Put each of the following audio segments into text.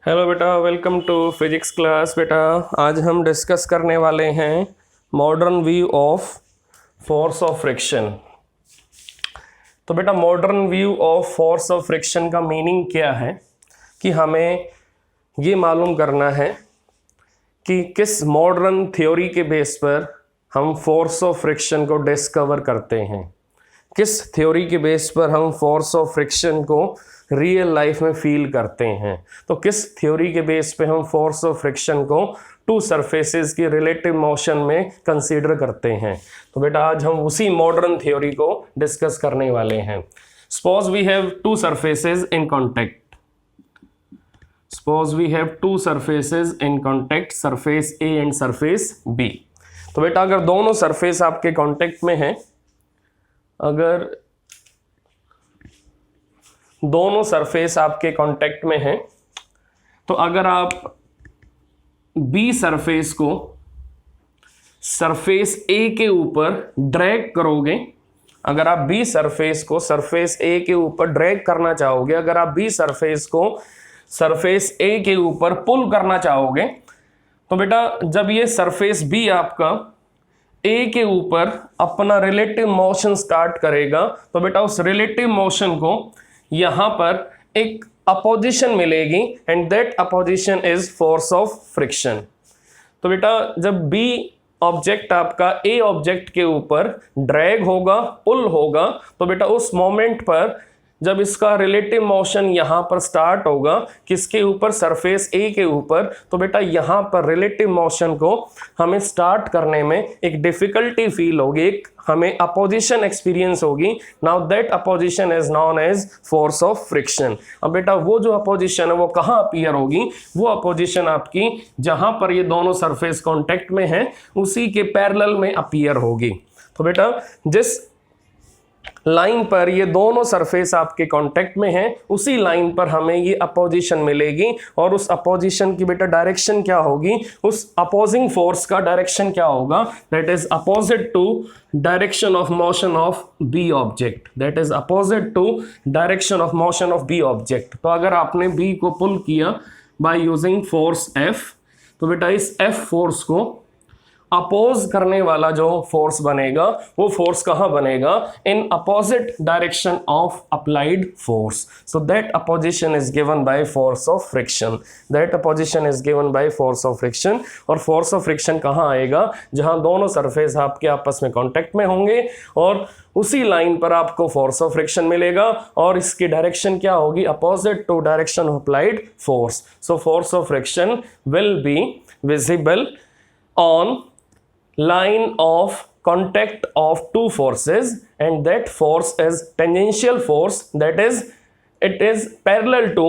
Hello बेटा, welcome to physics class. बेटा आज हम डिस्कस करने वाले हैं modern view of force of friction. तो बेटा modern view of force of friction का मीनिंग क्या है कि हमें ये मालूम करना है कि किस मॉडर्न थ्योरी के बेस पर हम फोर्स ऑफ फ्रिक्शन को डिस्कवर करते हैं, किस थ्योरी के बेस पर हम फोर्स ऑफ फ्रिक्शन को रियल लाइफ में फील करते हैं। तो किस थ्योरी के बेस पे हम फोर्स ऑफ फ्रिक्शन को टू सरफेसेस की रिलेटिव मोशन में कंसीडर करते हैं। तो बेटा आज हम उसी मॉडर्न थ्योरी को डिस्कस करने वाले हैं। Suppose we have two surfaces in contact, suppose we have two surfaces in contact, surface A and surface B. तो बेटा अगर दोनों सरफेस आपके कॉन्टैक्ट में हैं, अगर दोनों सरफेस आपके कांटेक्ट में हैं, तो अगर आप बी सरफेस को सरफेस ए के ऊपर ड्रैग करोगे, अगर आप बी सरफेस को सरफेस ए के ऊपर ड्रैग करना चाहोगे, अगर आप बी सरफेस को सरफेस ए के ऊपर पुल करना चाहोगे, तो बेटा जब ये सरफेस बी आपका ए के ऊपर अपना रिलेटिव मोशन स्टार्ट करेगा, तो बेटा उस रिलेटिव मोशन को यहां पर एक अपोजिशन मिलेगी and that opposition is force of friction. तो बेटा जब बी ऑब्जेक्ट आपका ए ऑब्जेक्ट के ऊपर ड्रैग होगा, पुल होगा, तो बेटा उस मोमेंट पर जब इसका रिलेटिव मोशन यहाँ पर स्टार्ट होगा, किसके ऊपर, सरफेस ए के ऊपर, तो बेटा यहाँ पर रिलेटिव मोशन को हमें स्टार्ट करने में एक डिफिकल्टी फील होगी, एक हमें अपोजिशन एक्सपीरियंस होगी। Now that opposition is known as force of friction. अब बेटा वो जो अपोजिशन है वो कहाँ अपीयर होगी, वो अपोजिशन आपकी जहाँ पर ये दोनों सरफेस कॉन्टेक्ट में हैं उसी के पैरेलल में अपीयर होगी। तो बेटा जिस लाइन पर ये दोनों सरफेस आपके कांटेक्ट में हैं, उसी लाइन पर हमें ये अपोजिशन मिलेगी और उस अपोजिशन की बेटा डायरेक्शन क्या होगी, उस अपोजिंग फोर्स का डायरेक्शन क्या होगा, that is opposite to direction of motion of B object, that is opposite to direction of motion of B object. तो अगर आपने बी को पुल किया बाय यूजिंग फोर्स एफ, तो बेटा इस एफ फोर्स को अपोज करने वाला जो फोर्स बनेगा वो फोर्स कहाँ बनेगा, in opposite direction of applied force. So that opposition is given by force of friction, that opposition is given by force of friction. और फोर्स ऑफ फ्रिक्शन कहाँ आएगा, जहाँ दोनों सरफेस आपके आपस में कांटेक्ट में होंगे और उसी लाइन पर आपको फोर्स ऑफ फ्रिक्शन मिलेगा और इसकी डायरेक्शन क्या होगी, opposite to direction of applied force. So force of friction will be visible on line of contact of two forces and that force is tangential force, that is it is parallel to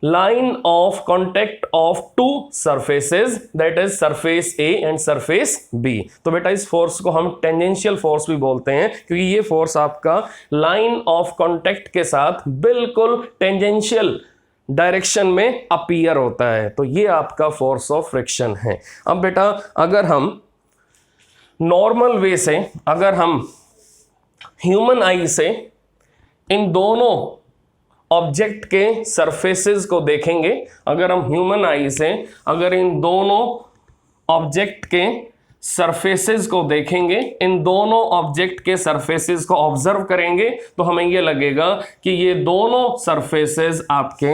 line of contact of two surfaces, that is surface A and surface B। तो बेटा इस force को हम tangential force भी बोलते हैं क्योंकि ये फोर्स आपका लाइन ऑफ कॉन्टेक्ट के साथ बिल्कुल टेंजेंशियल डायरेक्शन में अपीयर होता है। तो ये आपका फोर्स ऑफ फ्रिक्शन है। अब बेटा अगर हम नॉर्मल वे से, अगर हम ह्यूमन आई से इन दोनों ऑब्जेक्ट के सरफेसेस को देखेंगे, अगर हम ह्यूमन आई से अगर इन दोनों ऑब्जेक्ट के सरफेसेस को देखेंगे, इन दोनों ऑब्जेक्ट के सरफेसेस को ऑब्जर्व करेंगे, तो हमें ये लगेगा कि ये दोनों सरफेसेस आपके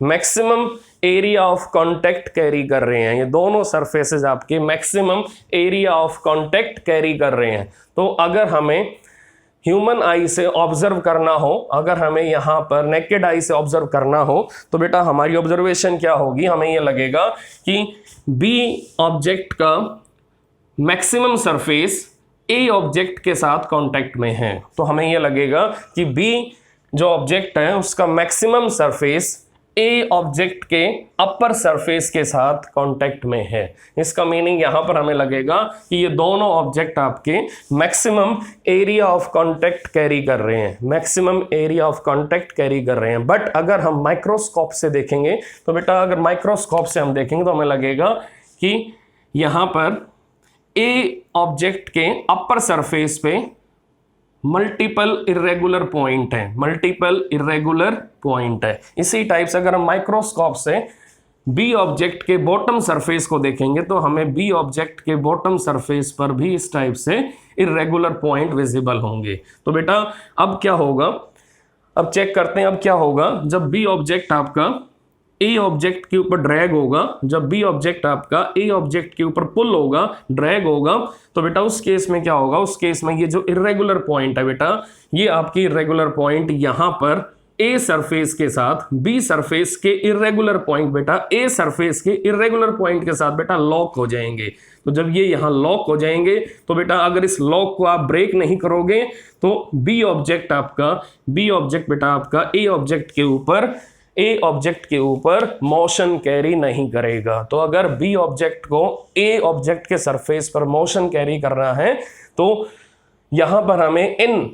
maximum area of contact carry कर रहे हैं। ये दोनों सरफेसेस आपके maximum area of contact carry कर रहे हैं। तो अगर हमें ह्यूमन आई से ऑब्जर्व करना हो, अगर हमें यहाँ पर नेकेड आई से ऑब्जर्व करना हो, तो बेटा हमारी ऑब्जर्वेशन क्या होगी, हमें ये लगेगा कि बी ऑब्जेक्ट का मैक्सिमम सरफेस ए ऑब्जेक्ट के साथ कांटेक्ट में है। तो हमें ये लगेगा कि बी जो ऑब्जेक्ट है उसका मैक्सिमम सरफेस ए ऑब्जेक्ट के अपर सरफेस के साथ कांटेक्ट में है। इसका मीनिंग यहां पर हमें लगेगा कि ये दोनों ऑब्जेक्ट आपके maximum area of contact carry कर रहे हैं, maximum area of contact carry कर रहे हैं। बट अगर हम माइक्रोस्कोप से देखेंगे, तो बेटा अगर माइक्रोस्कोप से हम देखेंगे तो हमें लगेगा कि यहां पर ए ऑब्जेक्ट के अपर सरफेस पे मल्टीपल इरेगुलर पॉइंट है, मल्टीपल इरेगुलर पॉइंट है। इसी टाइप से अगर हम माइक्रोस्कोप से बी ऑब्जेक्ट के बॉटम सरफेस को देखेंगे तो हमें बी ऑब्जेक्ट के बॉटम सरफेस पर भी इस टाइप से इरेगुलर पॉइंट विजिबल होंगे। तो बेटा अब क्या होगा, अब चेक करते हैं अब क्या होगा जब बी ऑब्जेक्ट आपका ए ऑब्जेक्ट के ऊपर ड्रैग होगा, जब बी ऑब्जेक्ट आपका ए ऑब्जेक्ट के ऊपर पुल होगा, ड्रैग होगा, तो बेटा उस केस में क्या होगा, उस केस में ये जो इरेगुलर पॉइंट है बेटा, ये आपकी इरेगुलर पॉइंट यहां पर ए सरफेस के साथ बी सरफेस के इरेगुलर पॉइंट बेटा ए सरफेस के इरेगुलर पॉइंट के साथ बेटा लॉक हो जाएंगे। तो जब ये यहां लॉक हो जाएंगे तो बेटा अगर इस लॉक को आप ब्रेक नहीं करोगे तो बी ऑब्जेक्ट बेटा आपका ए ऑब्जेक्ट के ऊपर मोशन कैरी नहीं करेगा। तो अगर बी ऑब्जेक्ट को ए ऑब्जेक्ट के सरफेस पर मोशन कैरी करना है तो यहां पर हमें इन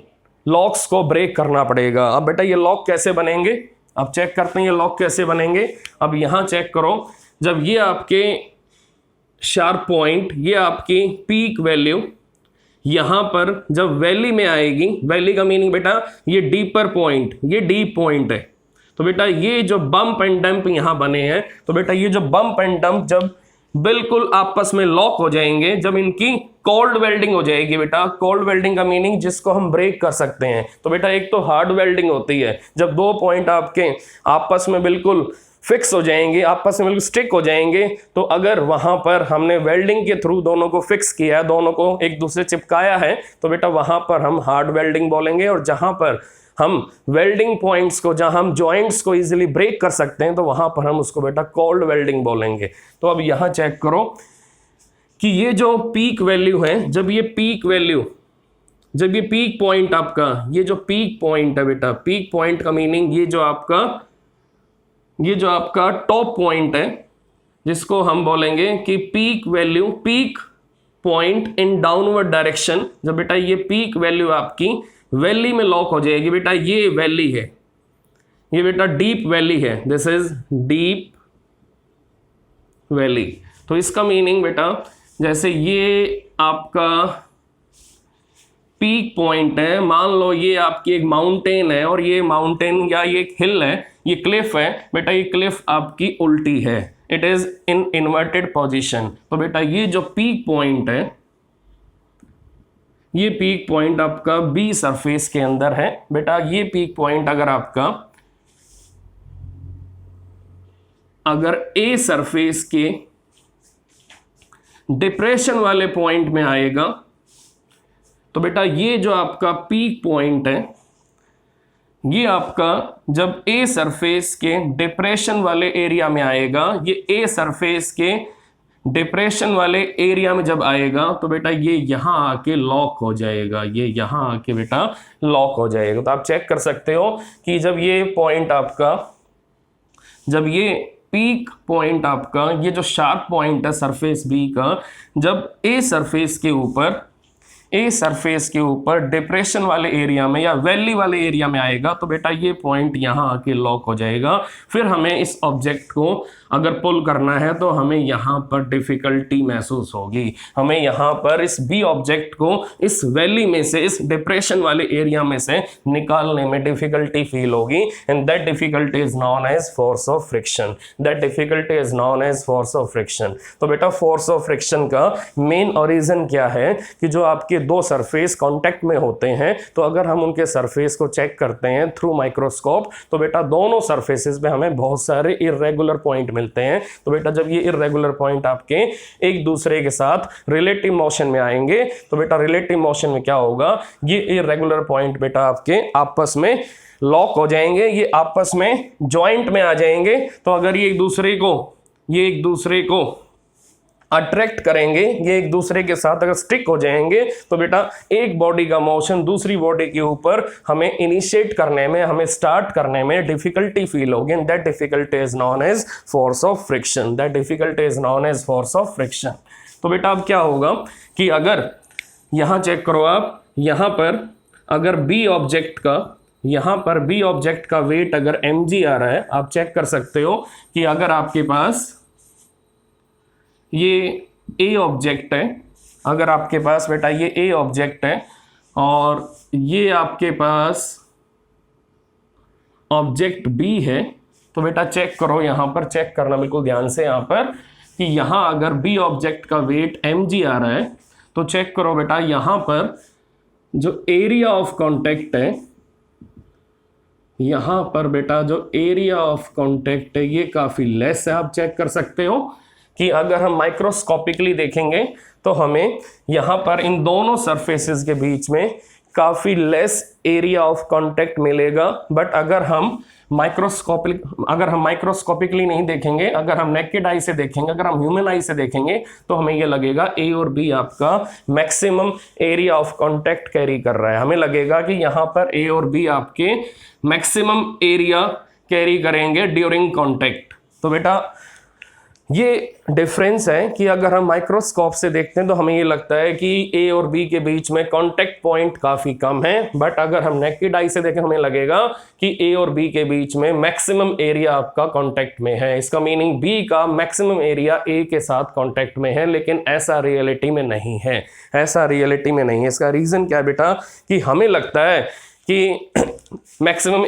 लॉक्स को ब्रेक करना पड़ेगा। अब बेटा ये लॉक कैसे बनेंगे, अब चेक करते हैं ये लॉक कैसे बनेंगे। अब यहां चेक करो, जब ये आपके शार्प पॉइंट, ये आपकी पीक वैल्यू यहां पर जब वैली में आएगी, वैली का मीनिंग बेटा ये डीपर पॉइंट, ये डीप पॉइंट है। तो बेटा ये जो बम्प एंड डंप यहां बने हैं, तो बेटा ये जो बम्प एंड डंप जब बिल्कुल आपस में लॉक हो जाएंगे, जब इनकी कोल्ड वेल्डिंग हो जाएगी बेटा, कोल्ड वेल्डिंग का मीनिंग जिसको हम ब्रेक कर सकते हैं। तो बेटा एक तो हार्ड वेल्डिंग होती है, जब दो पॉइंट आपके आपस में बिल्कुल फिक्स हो जाएंगे, आपस में बिल्कुल स्टिक हो जाएंगे, तो अगर वहां पर हमने वेल्डिंग के थ्रू दोनों को फिक्स किया है, दोनों को एक दूसरे चिपकाया है, तो बेटा वहां पर हम हार्ड वेल्डिंग बोलेंगे। और जहां पर हम वेल्डिंग पॉइंट्स को, जहां हम जॉइंट्स को इजीली ब्रेक कर सकते हैं, तो वहां पर हम उसको बेटा कोल्ड वेल्डिंग बोलेंगे। तो अब यहां चेक करो कि ये जो पीक वैल्यू है, जब ये पीक पॉइंट आपका, ये जो पीक पॉइंट है बेटा, पीक पॉइंट का मीनिंग ये जो आपका टॉप पॉइंट है, जिसको हम बोलेंगे कि peak value, peak point in downward direction, जब बेटा ये पीक वैल्यू आपकी वैली में लॉक हो जाएगी बेटा, ये वैली है, ये बेटा डीप वैली है, दिस इज डीप वैली। तो इसका मीनिंग बेटा जैसे ये आपका पीक पॉइंट है, मान लो ये आपकी एक माउंटेन है और ये माउंटेन या ये एक हिल है, ये क्लिफ है बेटा, ये क्लिफ आपकी उल्टी है, it is in inverted position. तो बेटा ये जो पीक पॉइंट है, ये पीक पॉइंट आपका बी सरफेस के अंदर है बेटा। ये पीक पॉइंट अगर ए सरफेस के डिप्रेशन वाले पॉइंट में आएगा तो बेटा ये जो आपका पीक पॉइंट है, ये आपका जब ए सरफेस के डिप्रेशन वाले एरिया में आएगा, ये ए सरफेस के डिप्रेशन वाले एरिया में जब आएगा तो बेटा ये यहां आके लॉक हो जाएगा, ये यहां आके बेटा लॉक हो जाएगा। तो आप चेक कर सकते हो कि जब ये पॉइंट आपका, जब ये पीक पॉइंट आपका, ये जो शार्प पॉइंट है सरफेस बी का, जब ए सरफेस के ऊपर डिप्रेशन वाले एरिया में या वैली वाले एरिया में आएगा तो बेटा ये पॉइंट यहां आके लॉक हो जाएगा। फिर हमें इस ऑब्जेक्ट को अगर पुल करना है तो हमें यहां पर डिफिकल्टी महसूस होगी, हमें यहां पर इस बी ऑब्जेक्ट को इस वैली में से, इस डिप्रेशन वाले एरिया में से निकालने में डिफिकल्टी फील होगी, and that difficulty is known as force of friction, that difficulty is known as force of friction. तो बेटा फोर्स ऑफ फ्रिक्शन का मेन ओरिजिन क्या है कि जो आपके दो सरफेस कांटेक्ट में होते हैं, तो अगर हम उनके सरफेस को चेक करते हैं थ्रू माइक्रोस्कोप तो बेटा दोनों सरफेसेस पे हमें बहुत सारे इरेगुलर पॉइंट मिलते हैं। तो बेटा जब ये इरेगुलर पॉइंट आपके एक दूसरे के साथ रिलेटिव मोशन में आएंगे तो बेटा रिलेटिव मोशन में क्या होगा, ये इरेगुलर पॉइंट बेटा आपके आपस में लॉक हो जाएंगे, ये आपस में जॉइंट में आ जाएंगे। तो अगर ये एक दूसरे को अट्रैक्ट करेंगे, ये एक दूसरे के साथ अगर स्टिक हो जाएंगे तो बेटा एक बॉडी का मोशन दूसरी बॉडी के ऊपर हमें इनिशिएट करने में, हमें स्टार्ट करने में डिफिकल्टी फील होगी, and that difficulty is known as force of friction, that difficulty is known as force of friction. तो बेटा अब क्या होगा कि अगर यहां चेक करो आप, यहां पर अगर बी ऑब्जेक्ट का वेट अगर mg आ रहा है, आप चेक कर सकते हो कि अगर आपके पास ये ए ऑब्जेक्ट है, अगर आपके पास बेटा ये ए ऑब्जेक्ट है और ये आपके पास ऑब्जेक्ट बी है। तो बेटा चेक करो, यहां पर चेक करना बिल्कुल ध्यान से यहां पर कि यहां अगर बी ऑब्जेक्ट का वेट mg आ रहा है तो चेक करो बेटा यहां पर जो एरिया ऑफ कांटेक्ट है, यहां पर बेटा जो एरिया ऑफ कांटेक्ट है ये काफी लेस है। आप चेक कर सकते हो कि अगर हम माइक्रोस्कोपिकली देखेंगे तो हमें यहां पर इन दोनों सरफेसेस के बीच में काफी लेस एरिया ऑफ कांटेक्ट मिलेगा। बट अगर हम माइक्रोस्कोपिकली नहीं देखेंगे, अगर हम नेकेड आई से देखेंगे, अगर हम ह्यूमन आई से देखेंगे तो हमें ये लगेगा ए और बी आपका maximum area of contact carry कर रहा है। हमें लगेगा कि यहां पर ए और बी आपके मैक्सिमम एरिया कैरी करेंगे ड्यूरिंग कांटेक्ट। तो बेटा ये डिफरेंस है कि अगर हम माइक्रोस्कोप से देखते हैं तो हमें ये लगता है कि ए और बी के बीच में कांटेक्ट पॉइंट काफी कम है। बट अगर हम नेकेड आई से देखें हमें लगेगा कि ए और बी के बीच में मैक्सिमम एरिया आपका कांटेक्ट में है। इसका मीनिंग बी का मैक्सिमम एरिया ए के साथ कांटेक्ट में है, लेकिन ऐसा रियलिटी में नहीं है। ऐसा रियलिटी में नहीं है। इसका रीजन क्या है बेटा कि हमें लगता है कि मैक्सिमम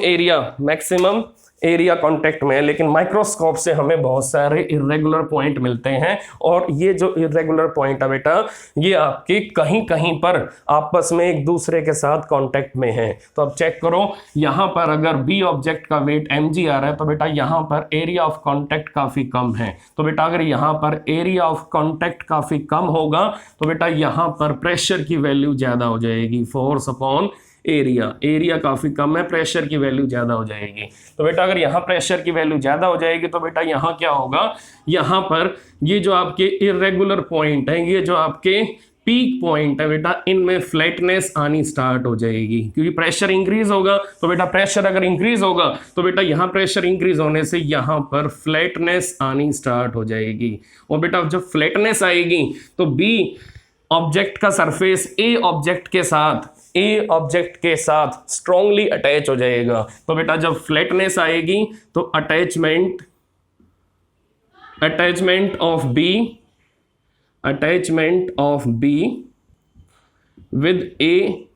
एरिया कांटेक्ट में है, लेकिन माइक्रोस्कोप से हमें बहुत सारे इरेगुलर पॉइंट मिलते हैं। और ये जो इरेगुलर पॉइंट है बेटा ये आपके कहीं कहीं पर आपस में एक दूसरे के साथ कांटेक्ट में है। तो अब चेक करो यहां पर अगर बी ऑब्जेक्ट का वेट mg आ रहा है तो बेटा यहां पर एरिया ऑफ कांटेक्ट काफी कम है। तो बेटा अगर यहां पर एरिया ऑफ कांटेक्ट काफी कम होगा तो बेटा यहां पर प्रेशर की वैल्यू ज्यादा हो जाएगी, फोर्स अपॉन एरिया काफी कम है, प्रेशर की वैल्यू ज्यादा हो जाएगी। तो बेटा अगर यहाँ प्रेशर की वैल्यू ज्यादा हो जाएगी तो बेटा यहाँ क्या होगा, यहाँ पर ये जो आपके इरेगुलर पॉइंट है, ये जो आपके पीक पॉइंट है बेटा, इनमें फ्लैटनेस आनी स्टार्ट हो जाएगी क्योंकि प्रेशर इंक्रीज होगा। तो बेटा प्रेशर अगर इंक्रीज होगा तो बेटा यहाँ प्रेशर इंक्रीज होने से यहाँ पर फ्लैटनेस आनी स्टार्ट हो जाएगी। और बेटा जब फ्लैटनेस आएगी तो बी ऑब्जेक्ट का सरफेस ए ऑब्जेक्ट के साथ स्ट्रांगली अटैच हो जाएगा। तो बेटा जब फ्लैटनेस आएगी तो attachment of be with A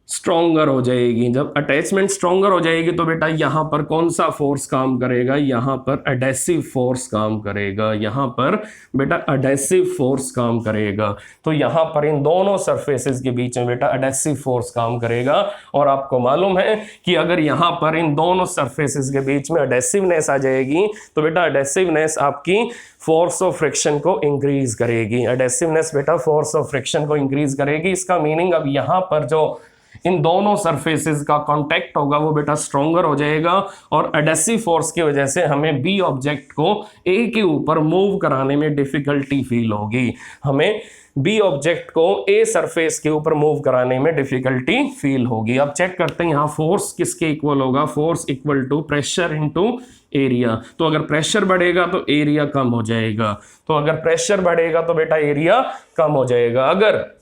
stronger हो जाएगी। जब अटैचमेंट स्ट्रॉन्गर हो जाएगी तो बेटा यहां पर कौन सा फोर्स काम करेगा, यहां पर एडेसिव फोर्स काम करेगा। यहां पर बेटा एडेसिव फोर्स काम करेगा। तो यहां पर इन दोनों सरफेसेस के बीच में बेटा एडेसिव फोर्स काम करेगा। और आपको मालूम है कि अगर यहां पर इन दोनों सरफेसेस के बीच में एडेसिवनेस आ जाएगी तो बेटा एडेसिवनेस आपकी फोर्स ऑफ फ्रिक्शन को इंक्रीज करेगी। एडेसिवनेस बेटा फोर्स ऑफ फ्रिक्शन को इंक्रीज करेगी। इसका मीनिंग अब यहां पर जो इन दोनों सरफेसेस का कांटेक्ट होगा वो बेटा स्ट्रॉन्गर हो जाएगा और एडेसिव फोर्स की वजह से हमें बी ऑब्जेक्ट को ए के ऊपर मूव कराने में डिफिकल्टी फील होगी। हमें बी ऑब्जेक्ट को ए सरफेस के ऊपर मूव कराने में डिफिकल्टी फील होगी। अब चेक करते हैं यहाँ फोर्स किसके इक्वल होगा, force equal to pressure into area. तो अगर प्रेशर बढ़ेगा तो एरिया कम हो जाएगा। तो अगर प्रेशर बढ़ेगा तो बेटा एरिया कम हो जाएगा। अगर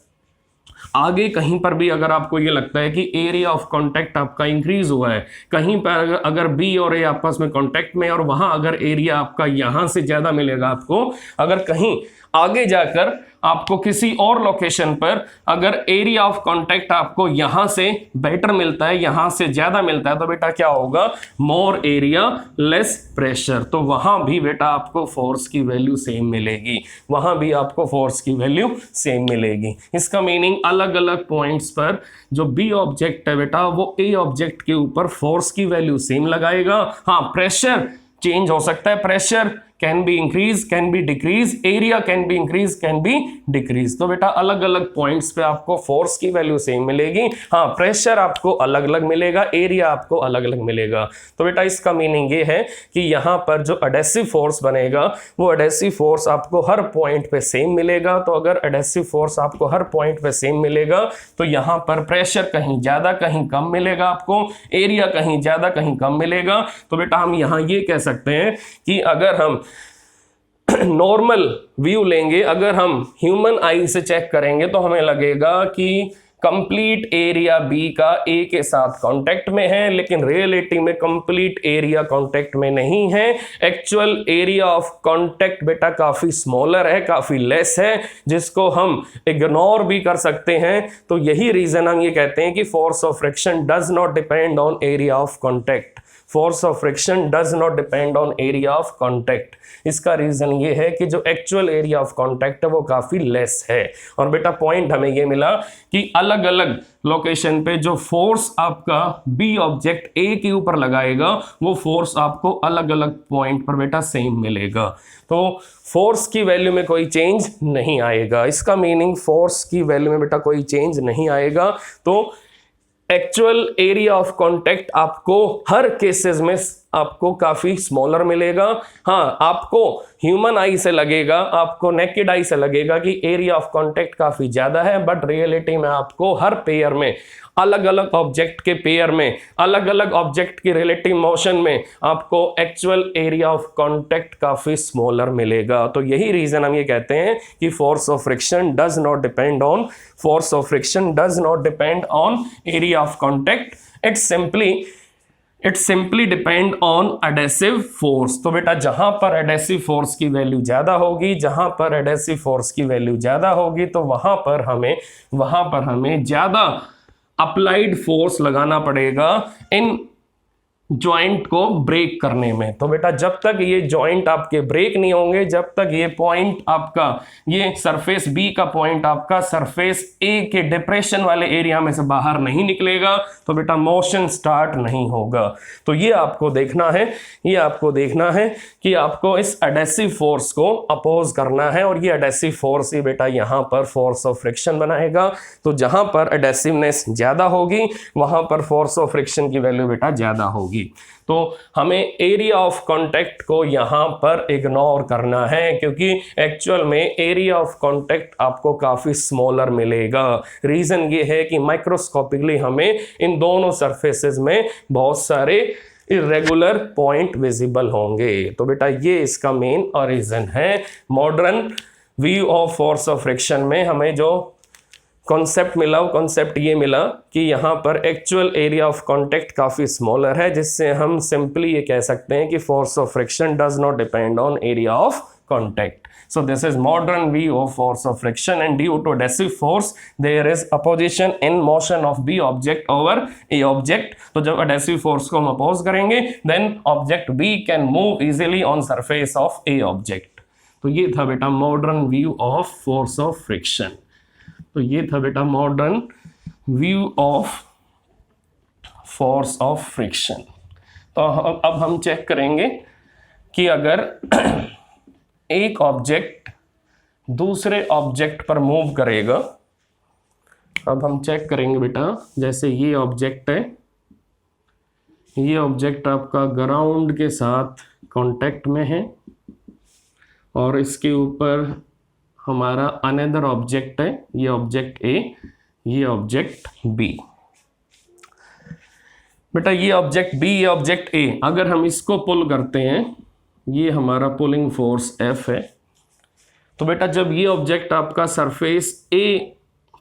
आगे कहीं पर भी अगर आपको ये लगता है कि एरिया ऑफ कांटेक्ट आपका इंक्रीज हुआ है, कहीं पर अगर बी और ए आपस में कांटेक्ट में और वहां अगर एरिया आपका यहां से ज्यादा मिलेगा आपको, अगर कहीं आगे जाकर आपको किसी और लोकेशन पर अगर एरिया ऑफ कांटेक्ट आपको यहां से बेटर मिलता है, यहां से ज्यादा मिलता है, तो बेटा क्या होगा, मोर एरिया लेस प्रेशर। तो वहां भी बेटा आपको फोर्स की वैल्यू सेम मिलेगी, वहां भी आपको फोर्स की वैल्यू सेम मिलेगी। इसका मीनिंग अलग अलग पॉइंट्स पर जो बी ऑब्जेक्ट है बेटा वो ए ऑब्जेक्ट के ऊपर फोर्स की वैल्यू सेम लगाएगा। हाँ, प्रेशर चेंज हो सकता है, pressure can be increase can be decrease, area can be increase can be decrease. तो बेटा अलग अलग पॉइंट्स पे आपको फोर्स की वैल्यू सेम मिलेगी। हाँ, प्रेशर आपको अलग अलग मिलेगा, एरिया आपको अलग अलग मिलेगा। तो बेटा इसका मीनिंग ये है कि यहाँ पर जो एडेसिव फोर्स बनेगा वो एडेसिव फोर्स आपको हर पॉइंट पे सेम मिलेगा। तो अगर एडेसिव फोर्स आपको हर पॉइंट पे सेम मिलेगा तो यहाँ पर प्रेशर कहीं ज्यादा कहीं कम मिलेगा आपको, एरिया कहीं ज्यादा कहीं कम मिलेगा। तो बेटा हम यहाँ ये कह सकते हैं कि अगर हम नॉर्मल व्यू लेंगे, अगर हम ह्यूमन आई से चेक करेंगे तो हमें लगेगा कि कंप्लीट एरिया बी का ए के साथ कांटेक्ट में है, लेकिन रियलिटी में कंप्लीट एरिया कांटेक्ट में नहीं है। एक्चुअल एरिया ऑफ कांटेक्ट बेटा काफी स्मॉलर है, काफी लेस है, जिसको हम इग्नोर भी कर सकते हैं। तो यही रीजन हम ये कहते हैं कि force of friction does not depend on area of contact. Force of friction does not depend on area of contact. इसका रीजन ये है कि जो एक्चुअल एरिया ऑफ कांटेक्ट है वो काफी लेस है। और बेटा पॉइंट हमें ये मिला कि अलग अलग लोकेशन पे जो फोर्स आपका बी ऑब्जेक्ट ए के ऊपर लगाएगा वो फोर्स आपको अलग अलग पॉइंट पर बेटा सेम मिलेगा। तो फोर्स की वैल्यू में कोई चेंज नहीं आएगा। इसका मीनिंग फोर्स की वैल्यू में बेटा कोई चेंज नहीं आएगा। तो एक्चुअल एरिया ऑफ कांटेक्ट आपको हर केसेस में आपको काफी स्मॉलर मिलेगा। हाँ, आपको ह्यूमन आई से लगेगा, आपको नेकेड आई से लगेगा कि एरिया ऑफ कांटेक्ट काफी ज्यादा है, बट रियलिटी में आपको हर पेयर में, अलग अलग ऑब्जेक्ट के पेयर में, अलग अलग ऑब्जेक्ट की रिलेटिव मोशन में आपको एक्चुअल एरिया ऑफ कांटेक्ट काफी स्मॉलर मिलेगा। तो यही रीजन हम ये कहते हैं कि force of friction does not depend on area of contact, it simply depend on adhesive force. तो बेटा जहां पर एडेसिव फोर्स की वैल्यू ज्यादा होगी, तो वहां पर हमें ज्यादा अप्लाइड फोर्स लगाना पड़ेगा इन जॉइंट को ब्रेक करने में। तो बेटा जब तक ये जॉइंट आपके ब्रेक नहीं होंगे, जब तक ये पॉइंट आपका, ये सरफेस बी का पॉइंट आपका सरफेस ए के डिप्रेशन वाले एरिया में से बाहर नहीं निकलेगा, तो बेटा मोशन स्टार्ट नहीं होगा। तो ये आपको देखना है कि आपको इस एडेसिव फोर्स को अपोज करना है, और ये एडेसिव फोर्स ही बेटा यहाँ पर फोर्स ऑफ फ्रिक्शन बनाएगा। तो जहां पर एडेसिवनेस ज्यादा होगी वहां पर फोर्स ऑफ फ्रिक्शन की वैल्यू बेटा ज्यादा होगी। तो हमें एरिया ऑफ कांटेक्ट को यहां पर इग्नोर करना है, क्योंकि एक्चुअल में एरिया ऑफ कांटेक्ट आपको काफी स्मॉलर मिलेगा। रीजन ये है कि माइक्रोस्कोपिकली हमें इन दोनों सरफेसेस में बहुत सारे इरेगुलर पॉइंट विजिबल होंगे। तो बेटा ये इसका मेन रीजन है। Modern view of force of friction में हमें जो कॉन्सेप्ट ये मिला कि यहाँ पर एक्चुअल एरिया ऑफ कांटेक्ट काफ़ी स्मॉलर है, जिससे हम सिंपली ये कह सकते हैं कि force of friction does not depend on area of contact. So this is modern view of force of friction, and due to adhesive force there is opposition in motion of B object over A object. तो जब adhesive force को हम oppose करेंगे then object B can move easily on surface of A object. तो ये था बेटा modern view of force of friction. तो ये था बेटा modern view of force of friction. तो अब हम चेक करेंगे कि अगर एक ऑब्जेक्ट दूसरे ऑब्जेक्ट पर मूव करेगा, अब हम चेक करेंगे बेटा, जैसे ये ऑब्जेक्ट है, ये ऑब्जेक्ट आपका ग्राउंड के साथ कांटेक्ट में है और इसके ऊपर हमारा अनदर ऑब्जेक्ट है, ये ऑब्जेक्ट ए, ये ऑब्जेक्ट बी। बेटा ये ऑब्जेक्ट बी, ये ऑब्जेक्ट ए, अगर हम इसको पुल करते हैं, ये हमारा पुलिंग फोर्स एफ है। तो बेटा जब ये ऑब्जेक्ट आपका सरफेस ए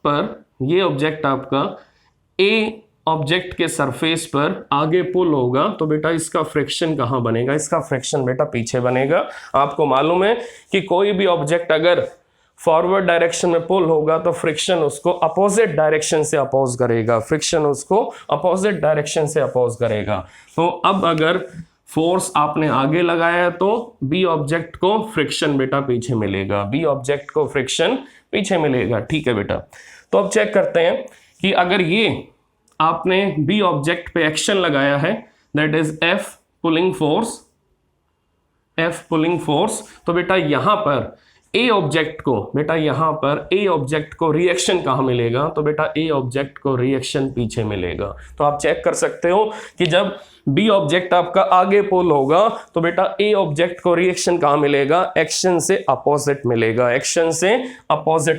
पर, ये ऑब्जेक्ट आपका ए ऑब्जेक्ट के सरफेस पर आगे पुल होगा, तो बेटा इसका फ्रिक्शन कहाँ बनेगा? इसका फ्रिक्शन बेटा पीछे बनेगा। आपको मालूम है कि कोई भी ऑब्जेक्ट अगर फॉरवर्ड डायरेक्शन में पुल होगा तो फ्रिक्शन उसको अपोजिट डायरेक्शन से अपोज करेगा, तो अब अगर फोर्स आपने आगे लगाया तो बी ऑब्जेक्ट को फ्रिक्शन बेटा पीछे मिलेगा, ठीक है बेटा। तो अब चेक करते हैं कि अगर ये आपने बी ऑब्जेक्ट पे एक्शन लगाया है, that is F pulling force, तो बेटा यहां पर ए ऑब्जेक्ट को रिएक्शन कहाँ मिलेगा? तो बेटा ए ऑब्जेक्ट को रिएक्शन पीछे मिलेगा। तो आप चेक कर सकते हो कि जब बी ऑब्जेक्ट आपका आगे पुल होगा तो बेटा ए ऑब्जेक्ट को रिएक्शन कहाँ मिलेगा? एक्शन से अपोजिट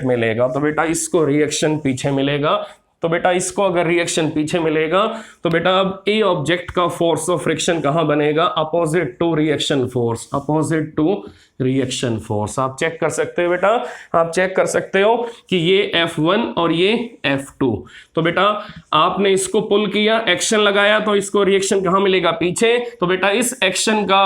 मिलेगा, तो बेटा इसको रिएक्शन पीछे मिलेगा। तो बेटा इसको अगर रिएक्शन पीछे मिलेगा तो बेटा अब ए ऑब्जेक्ट का फोर्स ऑफ फ्रिक्शन कहां बनेगा, opposite to reaction force, opposite to reaction force. आप चेक कर सकते हो बेटा, आप चेक कर सकते हो कि ये F1 और ये F2। तो बेटा आपने इसको पुल किया, एक्शन लगाया, तो इसको रिएक्शन कहां मिलेगा, पीछे। तो बेटा इस एक्शन का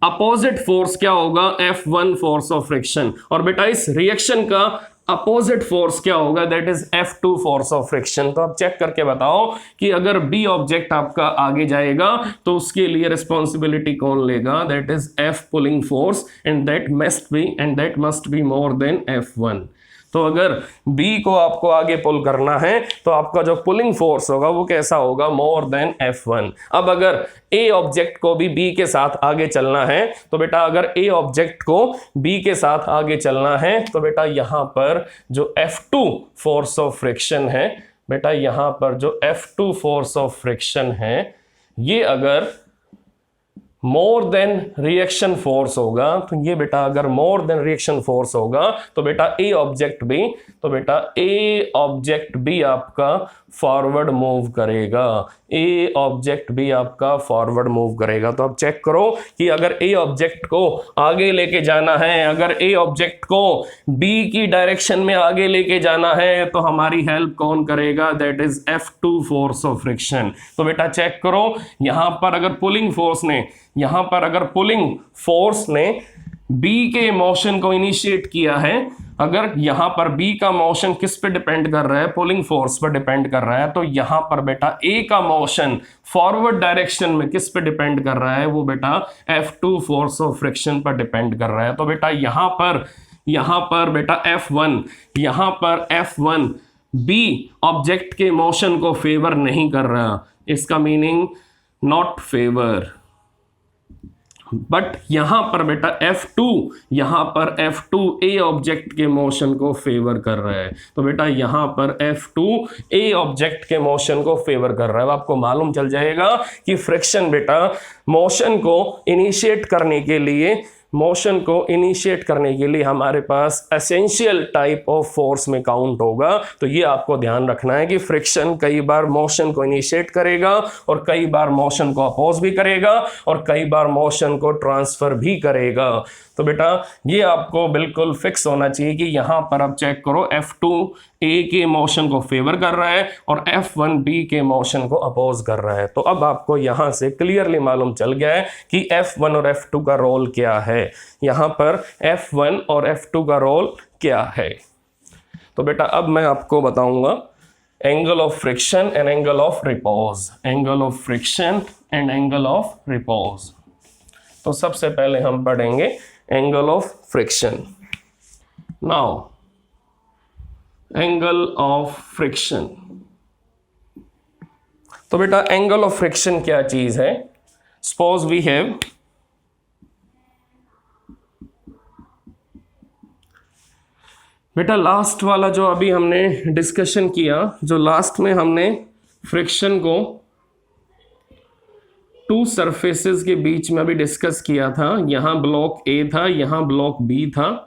अपोजिट फोर्स क्या होगा, F1 फोर्स ऑफ फ्रिक्शन, और बेटा इस रिएक्शन का अपोजिट फोर्स क्या होगा, that is F2 force of friction. तो आप चेक करके बताओ कि अगर B ऑब्जेक्ट आपका आगे जाएगा तो उसके लिए रिस्पॉन्सिबिलिटी कौन लेगा, that is F pulling force, and that must be more than F1। तो अगर B को आपको आगे पुल करना है तो आपका जो पुलिंग फोर्स होगा वो कैसा होगा, मोर देन F1। अब अगर A ऑब्जेक्ट को भी B के साथ आगे चलना है तो बेटा अगर A ऑब्जेक्ट को B के साथ आगे चलना है तो बेटा यहां पर जो F2 फोर्स ऑफ फ्रिक्शन है, बेटा यहां पर जो F2 फोर्स ऑफ फ्रिक्शन है, ये अगर मोर देन रिएक्शन फोर्स होगा, तो ये बेटा अगर मोर देन रिएक्शन फोर्स होगा तो बेटा ए ऑब्जेक्ट भी आपका फॉरवर्ड मूव करेगा, ए ऑब्जेक्ट भी आपका फॉरवर्ड मूव करेगा। तो अब चेक करो कि अगर ए ऑब्जेक्ट को आगे लेके जाना है, अगर ए ऑब्जेक्ट को बी की डायरेक्शन में आगे लेके जाना है तो हमारी हेल्प कौन करेगा, that is F2 force of friction. तो बेटा चेक करो, यहां पर अगर पुलिंग फोर्स ने बी के मोशन को इनिशिएट किया है, अगर यहां पर बी का मोशन किस पे डिपेंड कर रहा है, पुलिंग फोर्स पर डिपेंड कर रहा है, तो यहां पर बेटा ए का मोशन फॉरवर्ड डायरेक्शन में किस पे डिपेंड कर रहा है, वो बेटा F2 फोर्स ऑफ फ्रिक्शन पर डिपेंड कर रहा है। तो बेटा यहां पर बेटा F1 बी ऑब्जेक्ट के मोशन को फेवर नहीं कर रहा, इसका मीनिंग नॉट फेवर। बट यहां पर बेटा F2 ए ऑब्जेक्ट के मोशन को फेवर कर रहा है। तो बेटा यहां पर F2 ए ऑब्जेक्ट के मोशन को फेवर कर रहा है। आपको मालूम चल जाएगा कि फ्रिक्शन बेटा मोशन को इनिशिएट करने के लिए हमारे पास एसेंशियल टाइप ऑफ फोर्स में काउंट होगा। तो ये आपको ध्यान रखना है कि फ्रिक्शन कई बार मोशन को इनिशिएट करेगा और कई बार मोशन को अपोज भी करेगा और कई बार मोशन को ट्रांसफर भी करेगा। तो बेटा ये आपको बिल्कुल फिक्स होना चाहिए कि यहां पर आप चेक करो, F2 ए के मोशन को फेवर कर रहा है और F1 बी के मोशन को अपोज कर रहा है। तो अब आपको यहां से क्लियरली मालूम चल गया है कि F1 और F2 का रोल क्या है, यहां पर F1 और F2 का रोल क्या है। तो बेटा अब मैं आपको बताऊंगा angle of friction and angle of repose, angle of friction and angle of repose. तो सबसे पहले हम पढ़ेंगे angle of friction. Now angle of friction, तो बेटा एंगल ऑफ फ्रिक्शन क्या चीज है। सपोज वी हैव बेटा लास्ट वाला जो अभी हमने डिस्कशन किया, जो लास्ट में हमने फ्रिक्शन को टू सरफेसेस के बीच में अभी डिस्कस किया था, यहां ब्लॉक ए था, यहां ब्लॉक बी था,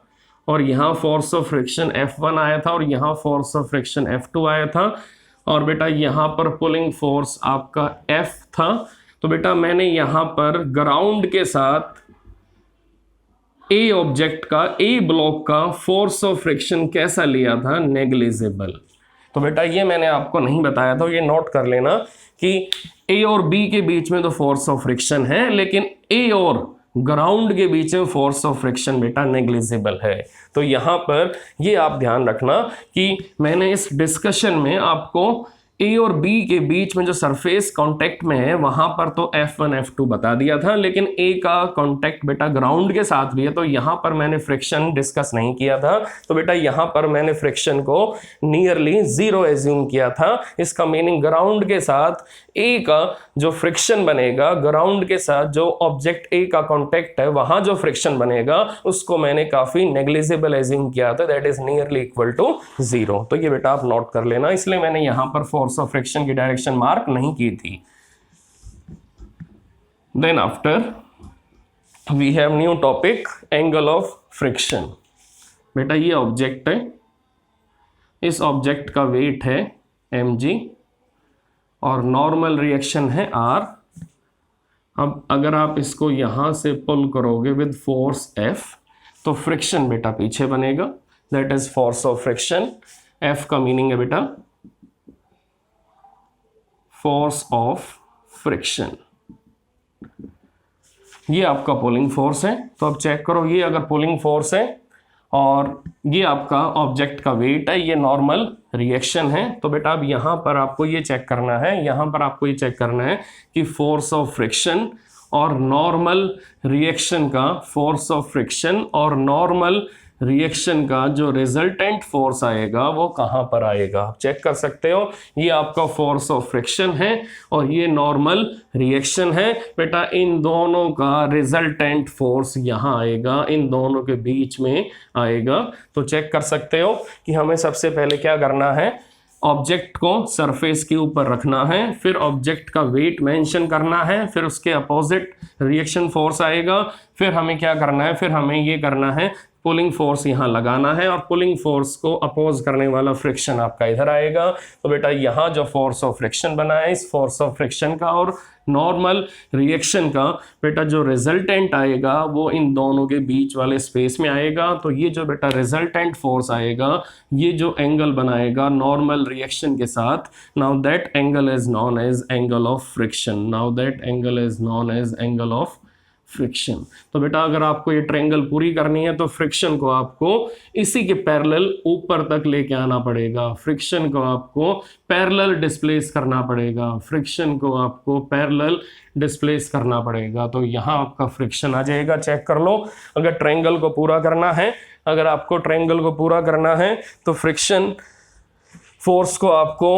और यहां फोर्स ऑफ फ्रिक्शन F1 आया था और यहां फोर्स ऑफ फ्रिक्शन F2 आया था, और बेटा यहां पर पुलिंग फोर्स आपका F था। तो बेटा मैंने यहां पर ग्राउंड के साथ ए ऑब्जेक्ट का, ए ब्लॉक का फोर्स ऑफ फ्रिक्शन कैसा लिया था, नेग्लिजिबल। तो बेटा ये मैंने आपको नहीं बताया था, ये नोट कर लेना कि ए और बी के बीच में तो फोर्स ऑफ फ्रिक्शन है, लेकिन ए और ग्राउंड के बीच में फोर्स ऑफ फ्रिक्शन बेटा नेग्लिजिबल है। तो यहां पर ये आप ध्यान रखना कि मैंने इस डिस्कशन में आपको ए और बी के बीच में जो सरफेस कांटेक्ट में है वहां पर तो F1 F2 बता दिया था, लेकिन ए का कांटेक्ट बेटा ग्राउंड के साथ भी है, तो यहां पर मैंने फ्रिक्शन डिस्कस नहीं किया था। तो बेटा यहां पर मैंने फ्रिक्शन को नियरली 0 एज्यूम किया था। इसका मीनिंग ग्राउंड के साथ ए का जो फ्रिक्शन बनेगा, ग्राउंड के साथ जो ऑब्जेक्ट ए का कांटेक्ट है वहां जो फ्रिक्शन बनेगा उसको मैंने काफी नेग्लिजिबल एज्यूम किया था, that is nearly equal to 0। तो ये बेटा आप नोट कर लेना, इसलिए मैंने यहां पर फोर्स ऑफ फ्रिक्शन की डायरेक्शन मार्क नहीं की थी। Then after we have new topic, angle of friction. बेटा ये ऑब्जेक्ट है, इस ऑब्जेक्ट का वेट है mg और नॉर्मल रिएक्शन है r। अब अगर आप इसको यहां से पुल करोगे विद फोर्स F तो फ्रिक्शन बेटा पीछे बनेगा, that is force of friction. F का मीनिंग है बेटा फोर्स ऑफ फ्रिक्शन, ये आपका पुलिंग फोर्स है। तो अब चेक करो, ये अगर पुलिंग फोर्स है और ये आपका ऑब्जेक्ट का वेट है, ये नॉर्मल रिएक्शन है, तो बेटा अब यहाँ पर आपको ये चेक करना है, यहाँ पर आपको ये चेक करना है कि फोर्स ऑफ फ्रिक्शन और नॉर्मल रिएक्शन का, फोर्स ऑफ फ्रिक्शन और नॉर्मल रिएक्शन का जो रिजल्टेंट फोर्स आएगा वो कहाँ पर आएगा। आप चेक कर सकते हो, ये आपका फोर्स ऑफ फ्रिक्शन है और ये नॉर्मल रिएक्शन है। बेटा इन दोनों का रिजल्टेंट फोर्स यहाँ आएगा, इन दोनों के बीच में आएगा। तो चेक कर सकते हो कि हमें सबसे पहले क्या करना है, ऑब्जेक्ट को सरफेस के ऊपर रखना है, फिर ऑब्जेक्ट का वेट मेंशन करना है, फिर उसके अपोजिट रिएक्शन फोर्स आएगा, फिर हमें क्या करना है, फिर हमें ये करना है पुलिंग फोर्स यहाँ लगाना है और पुलिंग फोर्स को अपोज करने वाला फ्रिक्शन आपका इधर आएगा। तो बेटा यहाँ जो फोर्स ऑफ फ्रिक्शन बना है, इस फोर्स ऑफ फ्रिक्शन का और नॉर्मल रिएक्शन का बेटा जो रिजल्टेंट आएगा वो इन दोनों के बीच वाले स्पेस में आएगा। तो ये जो बेटा रिजल्टेंट फोर्स आएगा, ये जो एंगल बनाएगा नॉर्मल रिएक्शन के साथ, now that angle is known as angle of friction, now that angle is known as angle of friction. तो बेटा अगर आपको ये ट्रायंगल पूरी करनी है तो फ्रिक्शन को आपको इसी के पैरेलल ऊपर तक लेके आना पड़ेगा, फ्रिक्शन को आपको पैरेलल डिस्प्लेस करना पड़ेगा, फ्रिक्शन को आपको पैरेलल डिस्प्लेस करना पड़ेगा। तो यहाँ आपका फ्रिक्शन आ जाएगा, चेक कर लो। अगर ट्रायंगल को पूरा करना है, अगर आपको ट्रायंगल को पूरा करना है तो फ्रिक्शन फोर्स को आपको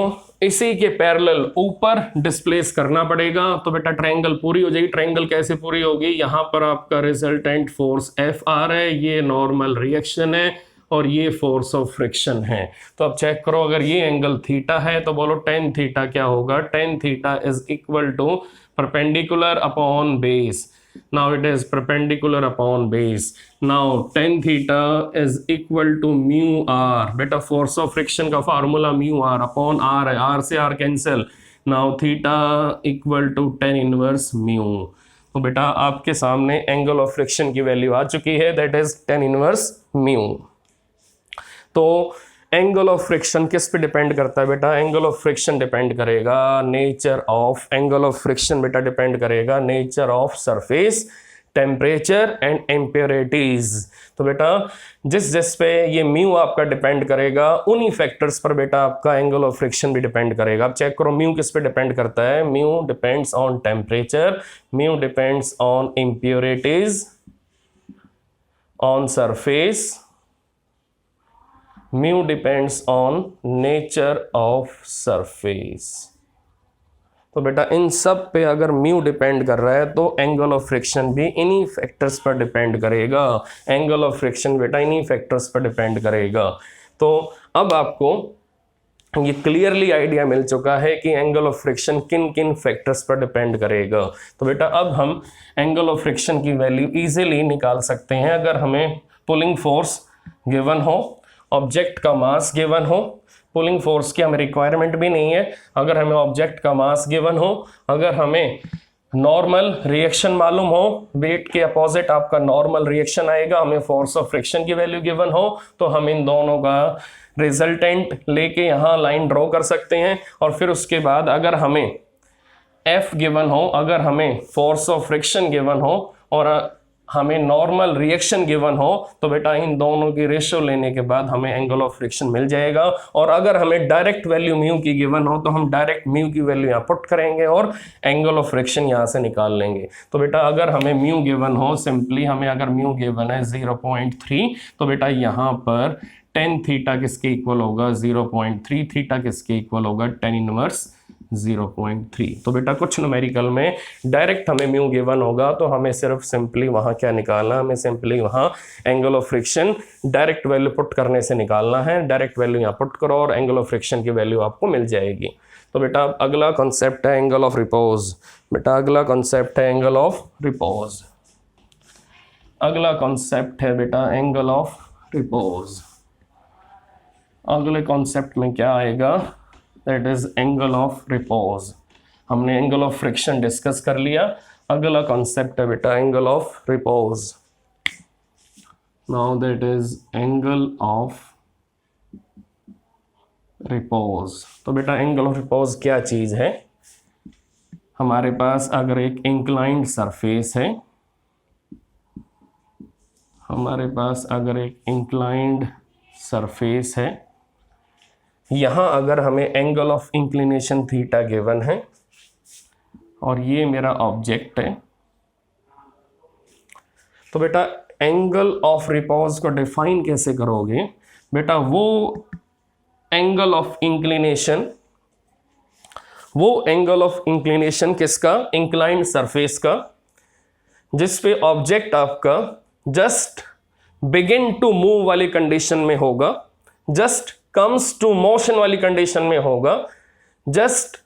इसी के पैरेलल ऊपर डिस्प्लेस करना पड़ेगा। तो बेटा ट्रायंगल पूरी हो जाएगी। ट्रायंगल कैसे पूरी होगी, यहाँ पर आपका रिजल्टेंट फोर्स Fr है, ये नॉर्मल रिएक्शन है और ये फोर्स ऑफ फ्रिक्शन है। तो अब चेक करो, अगर ये एंगल थीटा है तो बोलो tan थीटा क्या होगा, tan theta is equal to perpendicular upon base. Now it is perpendicular upon base. Now tan theta is equal to mu r. बेटा फोर्स ऑफ फ्रिक्शन का formula mu r upon r है, r से r cancel. Now theta equal to tan inverse mu। तो बेटा आपके सामने angle of friction की value आ चुकी है, that is tan inverse mu। तो एंगल ऑफ फ्रिक्शन किस पे डिपेंड करता है बेटा, एंगल ऑफ फ्रिक्शन डिपेंड करेगा nature of, angle of friction बेटा डिपेंड करेगा nature of surface, temperature and impurities. तो बेटा जिस पे ये म्यू आपका डिपेंड करेगा, उन्हीं फैक्टर्स पर बेटा आपका एंगल ऑफ फ्रिक्शन भी डिपेंड करेगा। अब चेक करो म्यू किस पे डिपेंड करता है, mu depends on temperature, mu depends on impurities, on surface, mu depends on nature of surface. तो बेटा इन सब पे अगर म्यू डिपेंड कर रहा है तो एंगल ऑफ फ्रिक्शन भी इन्हीं फैक्टर्स पर डिपेंड करेगा, एंगल ऑफ फ्रिक्शन बेटा इन्हीं फैक्टर्स पर डिपेंड करेगा। तो अब आपको ये क्लियरली आइडिया मिल चुका है कि एंगल ऑफ फ्रिक्शन किन किन फैक्टर्स पर डिपेंड करेगा। तो बेटा अब हम एंगल ऑफ फ्रिक्शन की वैल्यू इजीली निकाल सकते हैं। अगर हमें पुलिंग फोर्स गिवन हो, ऑब्जेक्ट का मास गिवन हो, पुलिंग फोर्स की हमें रिक्वायरमेंट भी नहीं है, अगर हमें ऑब्जेक्ट का मास गिवन हो, अगर हमें नॉर्मल रिएक्शन मालूम हो, वेट के अपोजिट आपका नॉर्मल रिएक्शन आएगा, हमें फोर्स ऑफ फ्रिक्शन की वैल्यू गिवन हो, तो हम इन दोनों का रिजल्टेंट लेके यहाँ लाइन ड्रॉ कर सकते हैं। और फिर उसके बाद अगर हमें F गिवन हो, अगर हमें फोर्स ऑफ फ्रिक्शन गिवन हो और हमें नॉर्मल रिएक्शन गिवन हो, तो बेटा इन दोनों की रेशियो लेने के बाद हमें एंगल ऑफ फ्रिक्शन मिल जाएगा। और अगर हमें डायरेक्ट वैल्यू म्यू की गिवन हो तो हम डायरेक्ट म्यू की वैल्यू यहाँ पुट करेंगे और एंगल ऑफ फ्रिक्शन यहाँ से निकाल लेंगे। तो बेटा अगर हमें म्यू गिवन हो, सिंपली हमें अगर म्यू गिवन है 0.3, तो बेटा यहाँ पर tan थीटा किसके इक्वल होगा 0.3, थीटा किसके इक्वल होगा tan इनवर्स 0.3। तो बेटा कुछ न्यूमेरिकल में डायरेक्ट हमें म्यू गिवन होगा तो हमें सिर्फ सिंपली वहाँ क्या निकालना, हमें सिंपली वहाँ angle of friction direct value put करने से निकालना है। डायरेक्ट वैल्यू यहाँ पुट करो और एंगल ऑफ फ्रिक्शन की वैल्यू आपको मिल जाएगी। तो बेटा अगला कॉन्सेप्ट है एंगल ऑफ रिपोज। बेटा अगला कॉन्सेप्ट है एंगल ऑफ रिपोज, अगला कॉन्सेप्ट है बेटा एंगल ऑफ रिपोज। अगले कॉन्सेप्ट में क्या आएगा, that is angle of repose. हमने एंगल ऑफ फ्रिक्शन डिस्कस कर लिया, अगला कॉन्सेप्ट है बेटा angle of repose. Now that is angle of repose. तो बेटा एंगल ऑफ रिपोज क्या चीज है, हमारे पास अगर एक इंक्लाइंड सरफेस है, हमारे पास अगर एक इंक्लाइंड सरफेस है, यहां अगर हमें angle of inclination theta given है और ये मेरा ऑब्जेक्ट है, तो बेटा एंगल ऑफ रिपोज को डिफाइन कैसे करोगे बेटा, वो एंगल ऑफ इंक्लिनेशन, वो एंगल ऑफ इंक्लिनेशन किसका, इंक्लाइंड सरफेस का, जिस पे ऑब्जेक्ट आपका जस्ट बिगिन टू मूव वाली कंडीशन में होगा, जस्ट कम्स टू मोशन वाली कंडीशन में होगा, जस्ट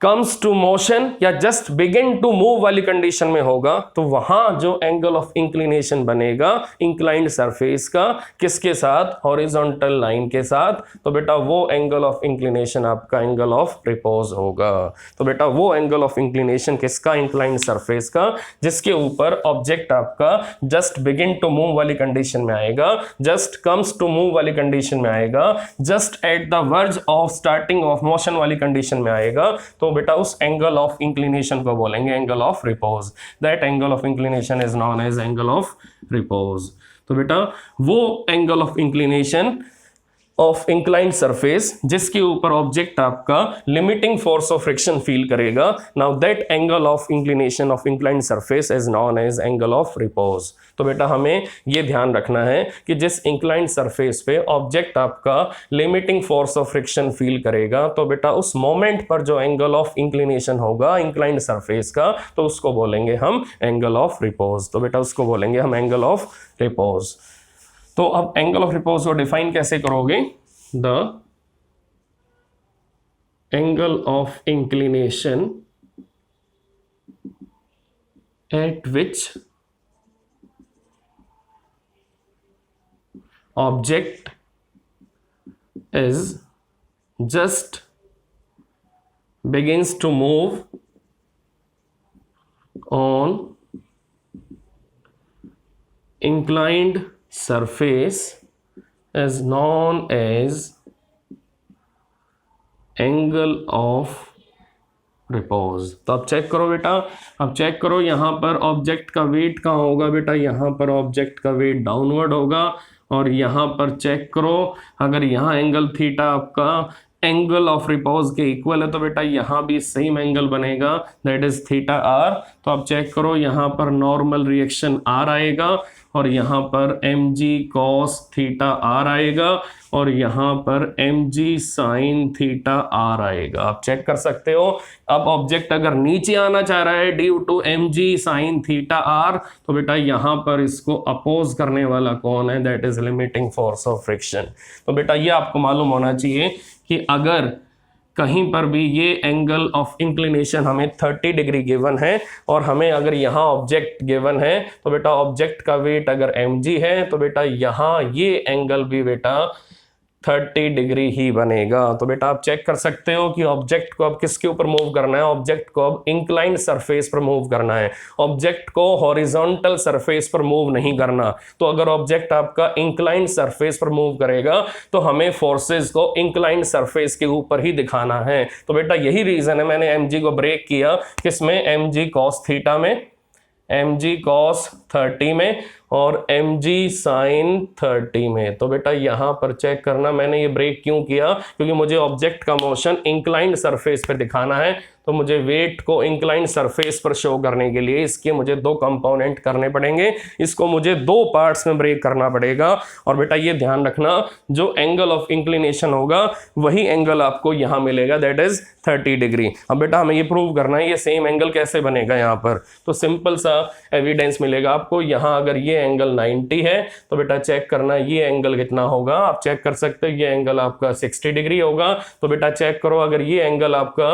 कम्स टू मोशन या जस्ट बिगिन टू मूव वाली कंडीशन में होगा, तो वहां जो एंगल ऑफ इंक्लिनेशन बनेगा इंक्लाइंड सरफेस का, किसके साथ, हॉरिजॉन्टल लाइन के साथ, तो बेटा वो एंगल ऑफ इंक्लिनेशन आपका एंगल ऑफ रिपोज होगा। तो बेटा वो एंगल ऑफ इंक्लिनेशन किसका, इंक्लाइंड सरफेस का, जिसके ऊपर ऑब्जेक्ट आपका जस्ट बिगिन टू मूव वाली कंडीशन में आएगा, जस्ट कम्स टू मूव वाली कंडीशन में आएगा, just at the verge of starting of motion वाली कंडीशन में आएगा, तो बेटा उस एंगल ऑफ इंक्लिनेशन को बोलेंगे angle of repose. That angle of inclination is known as angle of repose. तो बेटा वो angle of inclination of inclined surface जिसके ऊपर ऑब्जेक्ट आपका limiting force of friction feel करेगा, now that angle of inclination of inclined surface is known as angle of repose. तो बेटा हमें ये ध्यान रखना है कि जिस इंक्लाइंड सरफेस पे ऑब्जेक्ट आपका limiting force of friction feel करेगा, तो बेटा उस मोमेंट पर जो एंगल ऑफ इंक्लिनेशन होगा इंक्लाइंड सरफेस का, तो उसको बोलेंगे हम एंगल ऑफ रिपोज। तो बेटा उसको बोलेंगे हम एंगल ऑफ रिपोज। तो अब एंगल ऑफ रिपोज को डिफाइन कैसे करोगे, the angle of inclination eight which object is just begins to move on inclined surface is known as angle of repose. तो अब चेक करो बेटा, अब चेक करो यहाँ पर ऑब्जेक्ट का वेट कहाँ होगा बेटा, यहाँ पर ऑब्जेक्ट का वेट डाउनवर्ड होगा, और यहाँ पर चेक करो अगर यहाँ एंगल थीटा आपका एंगल ऑफ रिपोज के इक्वल है, तो बेटा यहाँ भी सेम एंगल बनेगा, दैट इज थीटा आर। तो अब चेक करो यहाँ पर नॉर्मल रिएक्शन आर आएगा, और यहाँ पर M G cos theta R आएगा, और यहाँ पर एम जी साइन थीटा आर आएगा। आप चेक कर सकते हो। अब ऑब्जेक्ट अगर नीचे आना चाह रहा है due to M G sine theta R, तो बेटा यहाँ पर इसको अपोज करने वाला कौन है, that is limiting force of friction. तो बेटा ये आपको मालूम होना चाहिए कि अगर कहीं पर भी ये एंगल ऑफ इंक्लिनेशन हमें 30 डिग्री गिवन है और हमें अगर यहाँ ऑब्जेक्ट गिवन है, तो बेटा ऑब्जेक्ट का वेट अगर mg है, तो बेटा यहाँ ये एंगल भी बेटा 30 डिग्री ही बनेगा। तो बेटा आप चेक कर सकते हो कि ऑब्जेक्ट को अब किसके ऊपर मूव करना है, ऑब्जेक्ट को अब इंक्लाइंड सरफेस पर मूव करना है, ऑब्जेक्ट को हॉरिजॉन्टल सरफेस पर मूव नहीं करना। तो अगर ऑब्जेक्ट आपका इंक्लाइंड सरफेस पर मूव करेगा तो हमें फोर्सेस को इंक्लाइंड सरफेस के ऊपर ही दिखाना है। तो बेटा यही रीजन है मैंने mg को ब्रेक किया किसमें, mg cos थीटा में, mg cos 30 में और mg sin 30 में। तो बेटा यहाँ पर चेक करना मैंने ये ब्रेक क्यों किया, क्योंकि मुझे ऑब्जेक्ट का मोशन इंक्लाइंड सरफेस पर दिखाना है, तो मुझे वेट को इंक्लाइंड सरफेस पर शो करने के लिए इसके मुझे दो कंपोनेंट करने पड़ेंगे, इसको मुझे दो पार्ट्स में ब्रेक करना पड़ेगा। और बेटा ये ध्यान रखना जो एंगल ऑफ इंक्लिनेशन होगा वही एंगल आपको यहाँ मिलेगा, दैट इज 30 डिग्री। अब बेटा हमें ये प्रूव करना है ये सेम एंगल कैसे बनेगा यहाँ पर, तो सिंपल सा एविडेंस मिलेगा आपको। यहाँ अगर ये एंगल 90 है तो बेटा चेक करना ये एंगल कितना होगा, आप चेक कर सकते हो ये एंगल आपका 60 डिग्री होगा। तो बेटा चेक करो अगर ये एंगल आपका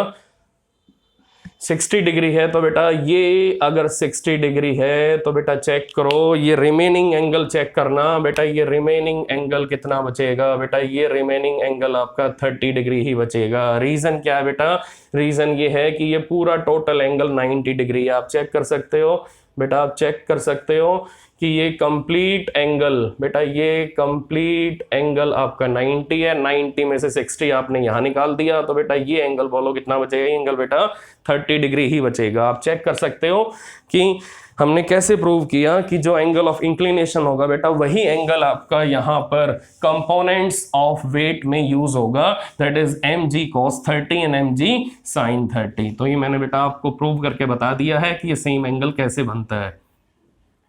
60 डिग्री है तो बेटा ये अगर 60 डिग्री है तो बेटा चेक करो, ये रिमेनिंग एंगल चेक करना बेटा, ये रिमेनिंग एंगल कितना बचेगा बेटा, ये रिमेनिंग एंगल आपका 30 डिग्री ही बचेगा। रीजन क्या है बेटा, रीजन ये है कि ये पूरा टोटल एंगल 90 डिग्री है। आप चेक कर सकते हो बेटा, आप चेक कर सकते हो कि ये कंप्लीट एंगल बेटा, ये कंप्लीट एंगल आपका 90 है। 90 में से 60 आपने यहाँ निकाल दिया तो बेटा ये एंगल बोलो कितना बचेगा, ये एंगल बेटा 30 डिग्री ही बचेगा। आप चेक कर सकते हो कि हमने कैसे प्रूव किया कि जो एंगल ऑफ इंक्लिनेशन होगा बेटा वही एंगल आपका यहाँ पर कंपोनेंट्स ऑफ वेट में यूज होगा, that is mg cos 30 and mg sin 30। तो ये मैंने बेटा आपको प्रूव करके बता दिया है कि ये सेम एंगल कैसे बनता है।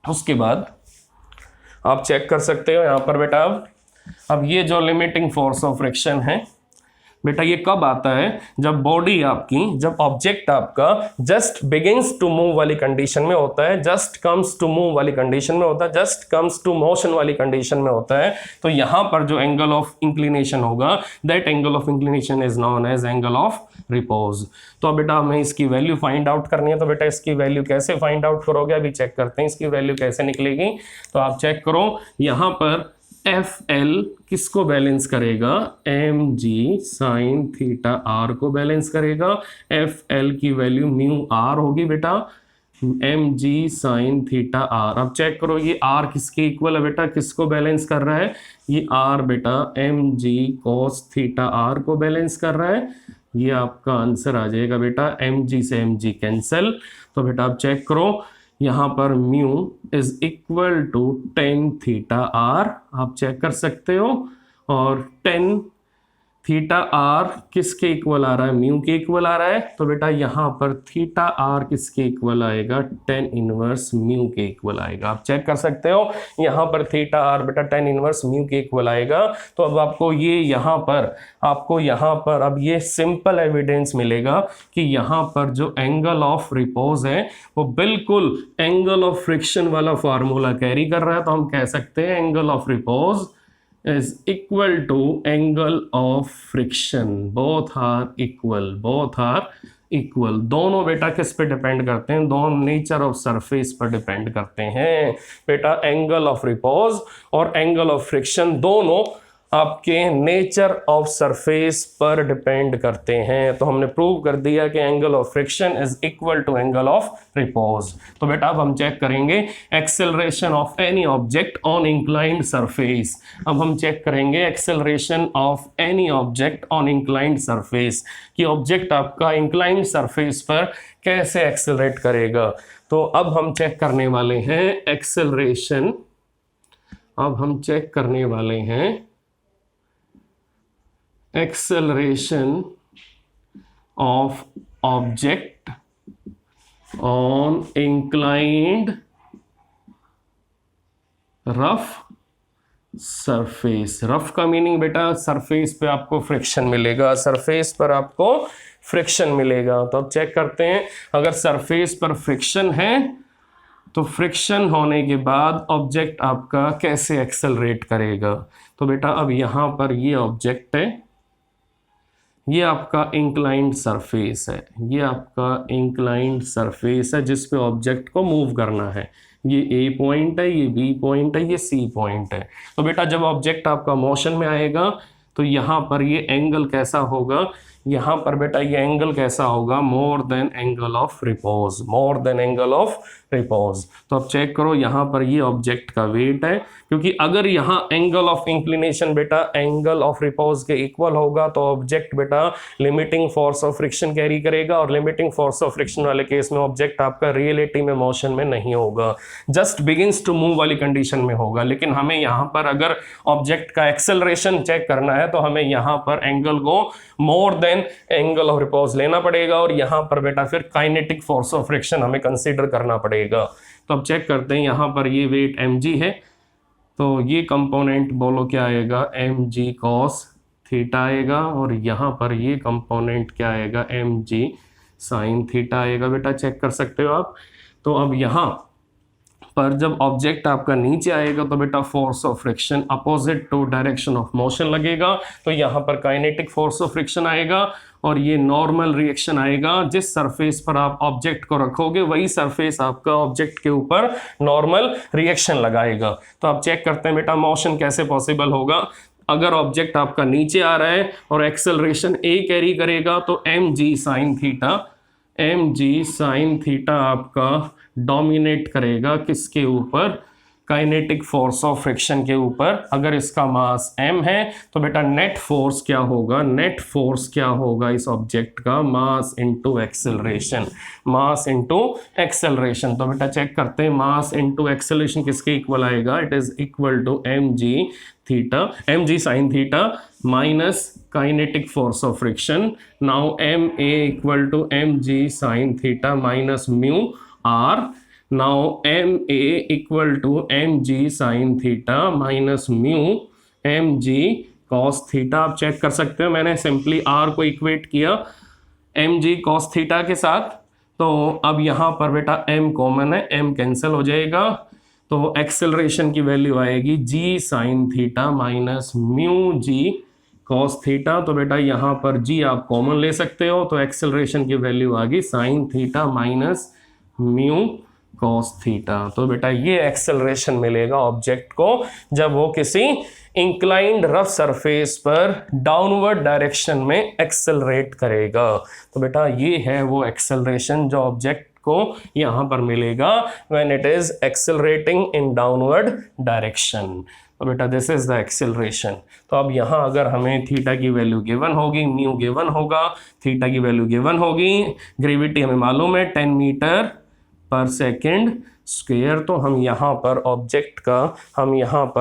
उसके बाद आप चेक कर सकते हो यहाँ पर बेटा, अब ये जो लिमिटिंग फोर्स ऑफ फ्रिक्शन है बेटा ये कब आता है, जब बॉडी आपकी, जब ऑब्जेक्ट आपका जस्ट बिगिंस टू मूव वाली कंडीशन में होता है, जस्ट कम्स टू मूव वाली कंडीशन में होता है, जस्ट कम्स टू मोशन वाली कंडीशन में होता है। तो यहाँ पर जो एंगल ऑफ इंक्लिनेशन होगा, that angle of inclination is known as angle of repose. तो अब बेटा हमें इसकी वैल्यू फाइंड आउट करनी है। तो बेटा इसकी वैल्यू कैसे फाइंड आउट करोगे, अभी चेक करते हैं इसकी वैल्यू कैसे निकलेगी। तो आप चेक करो यहाँ पर FL किसको बैलेंस करेगा, mg sin थीटा r को बैलेंस करेगा। FL की वैल्यू म्यू r होगी बेटा, mg sin थीटा r। अब चेक करो ये r किसके इक्वल है बेटा, किसको बैलेंस कर रहा है, ये r बेटा mg cos थीटा r को बैलेंस कर रहा है। ये आपका आंसर आ जाएगा बेटा, mg से mg कैंसिल। तो बेटा आप चेक करो यहाँ पर mu is equal to tan theta R, आप चेक कर सकते हो। और टेन थीटा आर किसके इक्वल आ रहा है, म्यू के इक्वल आ रहा है। तो बेटा यहाँ पर थीटा आर किसके इक्वल आएगा, टेन इनवर्स म्यू के इक्वल आएगा। आप चेक कर सकते हो यहाँ पर थीटा आर बेटा टेन इनवर्स म्यू के इक्वल आएगा। तो अब आपको ये यहाँ पर, आपको यहाँ पर अब ये सिंपल एविडेंस मिलेगा कि यहाँ पर जो एंगल ऑफ रिपोज है वो बिल्कुल एंगल ऑफ फ्रिक्शन वाला फॉर्मूला कैरी कर रहा है। तो हम कह सकते हैं angle of repose is equal to angle of friction, both are equal। दोनों बेटा किस पे डिपेंड करते हैं, दोनों नेचर ऑफ सरफेस पर डिपेंड करते हैं बेटा। एंगल ऑफ रिपोज और एंगल ऑफ फ्रिक्शन दोनों आपके नेचर ऑफ सरफेस पर डिपेंड करते हैं। तो हमने प्रूव कर दिया कि angle of friction is equal to angle of repose. तो बेटा अब हम चेक करेंगे acceleration of any object on inclined surface. अब हम चेक करेंगे acceleration of any object on inclined surface, कि ऑब्जेक्ट आपका इंक्लाइंड सरफेस पर कैसे एक्सेलरेट करेगा। तो अब हम चेक करने वाले हैं एक्सेलरेशन, अब हम चेक करने वाले हैं acceleration of object on inclined rough surface। Rough का मीनिंग बेटा सरफेस पे आपको फ्रिक्शन मिलेगा, सरफेस पर आपको फ्रिक्शन मिलेगा। तो अब चेक करते हैं, अगर सरफेस पर फ्रिक्शन है तो फ्रिक्शन होने के बाद ऑब्जेक्ट आपका कैसे एक्सेलरेट करेगा। तो बेटा अब यहाँ पर ये ऑब्जेक्ट है, ये आपका इंक्लाइंड सरफेस है, ये आपका इंक्लाइंड सरफेस है जिस पे ऑब्जेक्ट को मूव करना है। ये ए पॉइंट है, ये बी पॉइंट है, ये सी पॉइंट है। तो बेटा जब ऑब्जेक्ट आपका मोशन में आएगा तो यहाँ पर ये एंगल कैसा होगा, यहाँ पर बेटा ये एंगल कैसा होगा, more than angle of repose, more than angle of repose. तो अब चेक करो यहाँ पर ये ऑब्जेक्ट का वेट है, क्योंकि अगर यहाँ एंगल ऑफ इंक्लिनेशन बेटा एंगल ऑफ रिपोज के इक्वल होगा तो ऑब्जेक्ट बेटा limiting force of friction carry करेगा, और लिमिटिंग फोर्स ऑफ फ्रिक्शन वाले केस में ऑब्जेक्ट आपका रियलिटी में मोशन में नहीं होगा, जस्ट बिगिंस टू मूव वाली कंडीशन में होगा। लेकिन हमें यहाँ पर अगर ऑब्जेक्ट का एक्सेलरेशन चेक करना है तो हमें यहाँ पर एंगल को more than angle of repose लेना पड़ेगा, और यहाँ पर बेटा फिर काइनेटिक फोर्स ऑफ फ्रिक्शन हमें कंसीडर करना पड़ेगा। तो अब चेक करते हैं, यहाँ पर ये वेट mg है तो ये कंपोनेंट बोलो क्या आएगा, mg cos थीटा आएगा, और यहाँ पर ये कंपोनेंट क्या आएगा, mg sin थीटा आएगा। बेटा चेक कर सकते हो आप। तो अब यहाँ पर जब ऑब्जेक्ट आपका नीचे आएगा तो बेटा force of friction opposite to direction of motion लगेगा, तो यहाँ पर काइनेटिक फोर्स ऑफ फ्रिक्शन आएगा, और ये नॉर्मल रिएक्शन आएगा। जिस सरफेस पर आप ऑब्जेक्ट को रखोगे वही सरफेस आपका ऑब्जेक्ट के ऊपर नॉर्मल रिएक्शन लगाएगा। तो आप चेक करते हैं बेटा मोशन कैसे पॉसिबल होगा। अगर ऑब्जेक्ट आपका नीचे आ रहा है और एक्सेलरेशन ए कैरी करेगा तो एम जी साइन थीटा आपका डोमिनेट करेगा किसके ऊपर, काइनेटिक फोर्स ऑफ फ्रिक्शन के ऊपर। अगर इसका मास m है तो बेटा नेट फोर्स क्या होगा, नेट फोर्स क्या होगा इस ऑब्जेक्ट का, mass into acceleration, mass into acceleration. तो बेटा चेक करते हैं मास इनटू एक्सेलरेशन किसके इक्वल आएगा, it is equal to M G sine theta minus kinetic force of friction. Now m a equal to M G sine theta minus mu R. Now ma equal to mg sin theta minus mu mg cos theta। आप check कर सकते हो मैंने simply r को equate किया mg cos theta के साथ। तो अब यहाँ पर बेटा m कॉमन है, m कैंसिल हो जाएगा तो एक्सेलरेशन की वैल्यू आएगी g sin theta minus mu g cos theta। तो बेटा यहाँ पर g आप कॉमन ले सकते हो तो एक्सेलरेशन की वैल्यू आ गई sin theta minus mu cos theta. तो बेटा ये एक्सेलरेशन मिलेगा ऑब्जेक्ट को जब वो किसी इंक्लाइंड रफ सरफेस पर डाउनवर्ड डायरेक्शन में एक्सेलरेट करेगा। तो बेटा ये है वो एक्सेलरेशन जो ऑब्जेक्ट को यहाँ पर मिलेगा when it is accelerating in downward direction. तो बेटा दिस इज द एक्सेलरेशन। तो अब यहाँ अगर हमें थीटा की वैल्यू गिवन होगी, म्यू गिवन होगा, थीटा की वैल्यू गिवन होगी, ग्रेविटी हमें मालूम है 10 मीटर पर सेकेंड स्क्वायर। तो हम यहाँ पर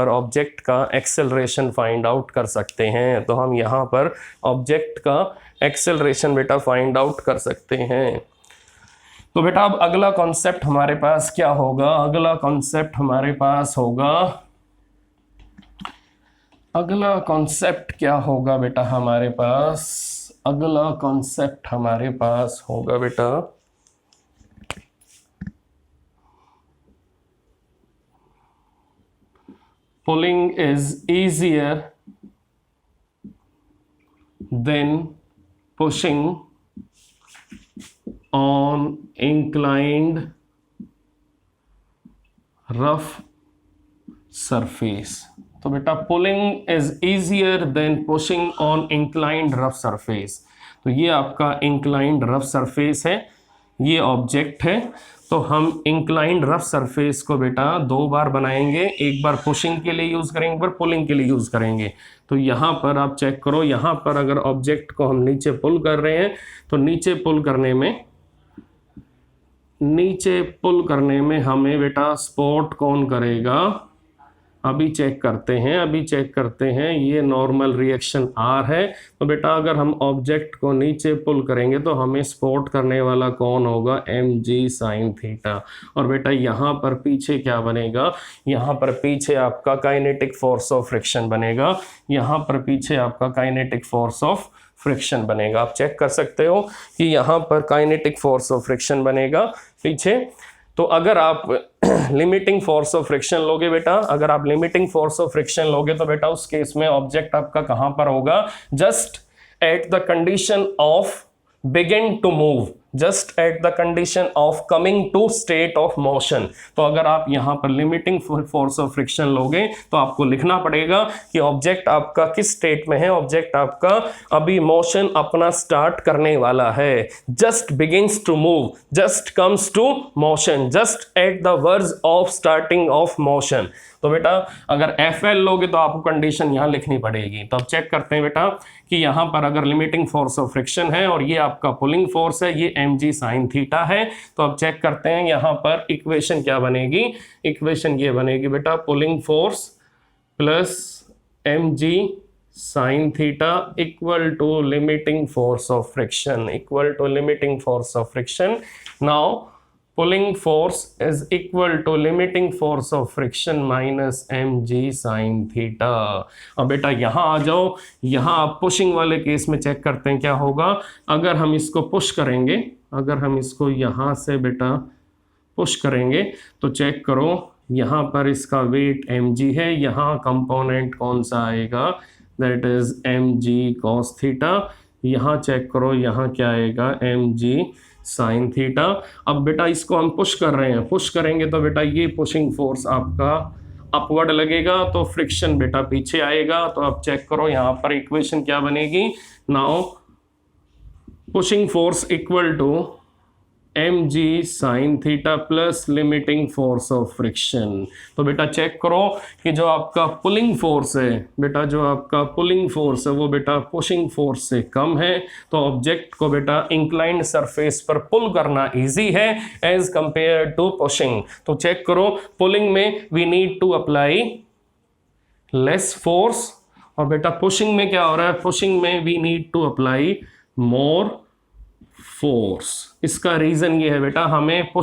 ऑब्जेक्ट का एक्सेलरेशन फाइंड आउट कर सकते हैं। तो हम यहाँ पर ऑब्जेक्ट का एक्सेलरेशन बेटा फाइंड आउट कर सकते हैं। तो बेटा अब अगला कॉन्सेप्ट हमारे पास क्या होगा, अगला कॉन्सेप्ट हमारे पास होगा, अगला कॉन्सेप्ट क्या होगा बेटा हमारे पास, अगला कॉन्सेप्ट हमारे पास होगा बेटा pulling is easier than pushing on inclined rough surface। तो बेटा pulling is easier than pushing on inclined rough surface. तो ये आपका इंक्लाइंड रफ सरफेस है, ये ऑब्जेक्ट है। तो हम इंक्लाइंड रफ सरफेस को बेटा दो बार बनाएंगे, एक बार पुशिंग के लिए यूज करेंगे, एक बार पुलिंग के लिए यूज करेंगे। तो यहाँ पर आप चेक करो, यहाँ पर अगर ऑब्जेक्ट को हम नीचे पुल कर रहे हैं तो नीचे पुल करने में हमें बेटा सपोर्ट कौन करेगा, अभी चेक करते हैं, ये नॉर्मल रिएक्शन आर है। तो बेटा अगर हम ऑब्जेक्ट को नीचे पुल करेंगे तो हमें सपोर्ट करने वाला कौन होगा, एम जी साइन थीटा। और बेटा यहाँ पर पीछे क्या बनेगा, यहाँ पर पीछे आपका काइनेटिक फोर्स ऑफ फ्रिक्शन बनेगा, यहाँ पर पीछे आपका काइनेटिक फोर्स ऑफ फ्रिक्शन बनेगा। आप चेक कर सकते हो कि यहाँ पर काइनेटिक फोर्स ऑफ फ्रिक्शन बनेगा पीछे। तो अगर आप लिमिटिंग फोर्स ऑफ फ्रिक्शन लोगे बेटा, अगर आप लिमिटिंग फोर्स ऑफ फ्रिक्शन लोगे तो बेटा उस केस में ऑब्जेक्ट आपका कहां पर होगा, just at the condition of begin to move, just at the condition of coming to state of motion. तो अगर आप यहां पर लिमिटिंग फोर्स ऑफ फ्रिक्शन लोगे तो आपको लिखना पड़ेगा कि ऑब्जेक्ट आपका किस स्टेट में है, ऑब्जेक्ट आपका अभी मोशन अपना स्टार्ट करने वाला है, just begins to move, just comes to motion, just at the words of starting of motion. तो बेटा अगर FL लोगे तो आपको कंडीशन यहाँ लिखनी पड़ेगी। तो अब चेक करते हैं बेटा कि यहाँ पर अगर लिमिटिंग फोर्स ऑफ फ्रिक्शन है और ये आपका पुलिंग फोर्स है, ये mg साइन थीटा है। तो अब चेक करते हैं यहाँ पर इक्वेशन क्या बनेगी, इक्वेशन ये बनेगी बेटा pulling force plus mg sine theta equal to limiting force of friction, equal to limiting force of friction. Now pulling force is equal to limiting force of friction minus mg sin theta। अब बेटा यहाँ आ जाओ, यहाँ आप pushing वाले case में check करते हैं क्या होगा। अगर हम इसको पुश करेंगे, अगर हम इसको यहाँ से बेटा पुश करेंगे तो चेक करो यहाँ पर इसका वेट mg है, यहाँ कंपोनेंट कौन सा आएगा, that is mg cos theta, यहाँ चेक करो, यहाँ क्या आएगा mg साइन थीटा। अब बेटा इसको हम पुश कर रहे हैं, पुश करेंगे तो बेटा ये पुशिंग फोर्स आपका अपवर्ड लगेगा, तो फ्रिक्शन बेटा पीछे आएगा। तो अब चेक करो यहाँ पर इक्वेशन क्या बनेगी, now pushing force equal to mg sine theta plus limiting force of friction. तो बेटा चेक करो कि जो आपका पुलिंग फोर्स है बेटा, जो आपका पुलिंग फोर्स है वो बेटा पुशिंग फोर्स से कम है, तो ऑब्जेक्ट को बेटा इंक्लाइंड सरफेस पर पुल करना इजी है एज कंपेयर टू पुशिंग। तो चेक करो, पुलिंग में we need to apply less force, और बेटा पुशिंग में क्या हो रहा है, पुशिंग में we need to apply more force. इसका रीजन ये है बेटा, हमें